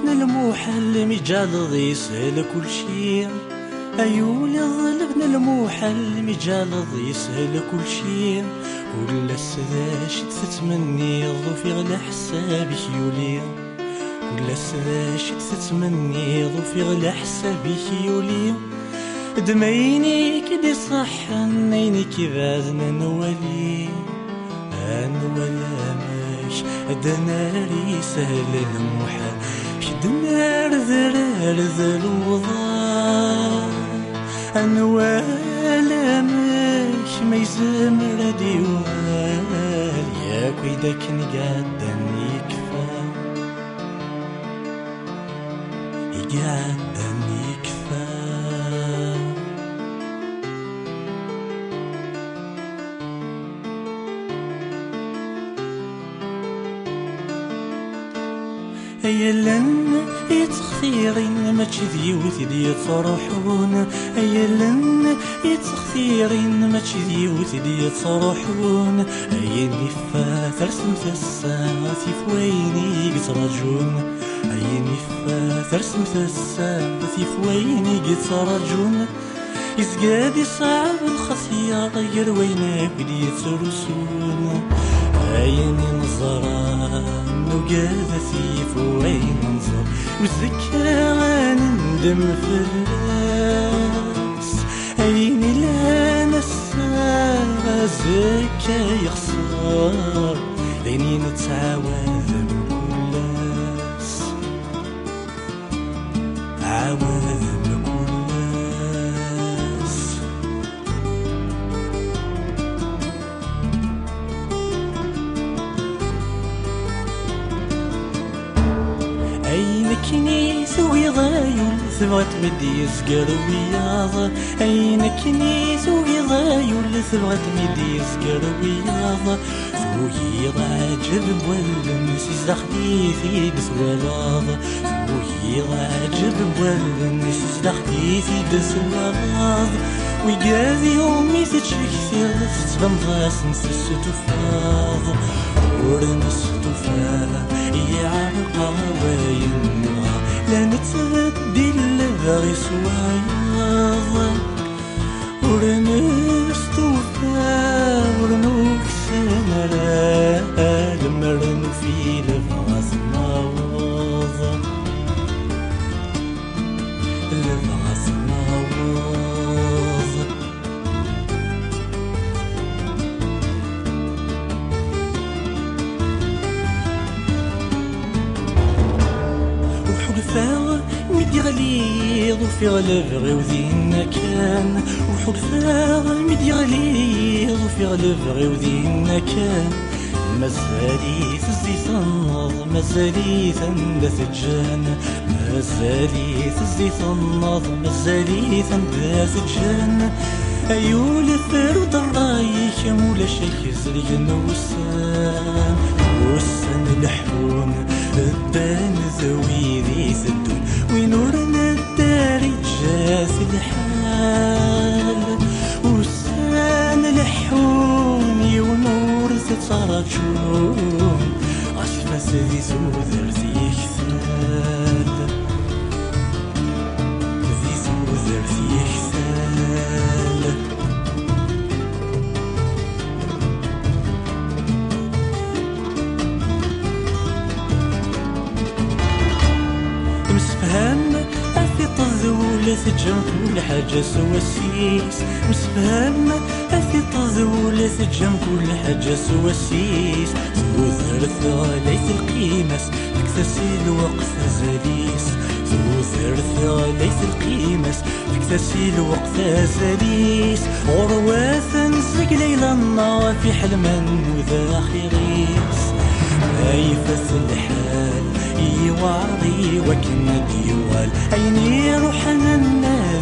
ظلفنا المحل مجال يسهل كل شي. أيولي ظلفنا المحل مجال يسهل كل شي. كل السداش تتمني ظفي غلا حسابك يولي. كل السداش تتمني ظفي غلا حسابك يولي. دميني كدي صحن عينيك بعدنا نولي. ولا ماش دناري سهل المحال شدنار ذرار الوضار. أنا ولا ماش ما يزمر ديوال ياك ويداك نقعد يكفى يقعد يكفى. أيا لن يتخثيرين ما تشذيوث دي يتصرحون. أيا لن يتخثيرين ما تشذيوث دي يتصرحون. أيا نفا ترسمت الساعة في ويني يترجون. أيا نفا ترسمت الساعة في ويني يترجون. يزقاد صعب الخطيار غير وينك دي يترسون. عيني نظران وقاذتي فوين ننظر والذكرى نندم في الراس. عيني لا نسى زكا يخسر عيني نتعاوذ بكل ناس عاوذ بكل ناس. أين كنيس ويضايل ثبغت مدي يسقر وياض. أين كنيس ويضايل ثبغت مدي يسقر وياض. ثوي عجب والنس يزدخلي في دس ولاض. ثوي عجب والنس يزدخلي في دس ولاض. ويقاذي يومي تتشكثر تتبن ضاس نسس تفاض. ورنس تفاض يعرق وينغى لا نتبدل غير سوايض. ورنس تفاض ورنوك سنرى المرن في لفغاس ناوض. لفغاس ناوض. ميدي غليظ وفي غلب غيوذينا كان. وحلفاغ ميدي غليظ وفي غلب غيوذينا كان. مازالي تزي تنض مازالي تندث الجان. مازالي تزي تنض مازالي تندث الجان. أيول فرود الرايك مولا شيخ زريان وسان. وسان الحون الدان ذويذي سدون وينورنا الداري جاس الحال. وسان الحون ونور تترجون عشفة سذي سوذر ذي كثال. ذي سوذر ذي كثال. مسفهم أثي طذولة تجم كل حاجة سوا السيس. مسفهم أثي طذولة تجم كل حاجة سوا السيس. ثوثرث ليث القيمس تكتسي الوقت زليس. ثوثرث ليث القيمس تكتسي الوقت زليس. غرواثا سقليل النار في حلمان وذا خيريس. خايفة الحال يواري وكنا ديوال عيني روحنا الناس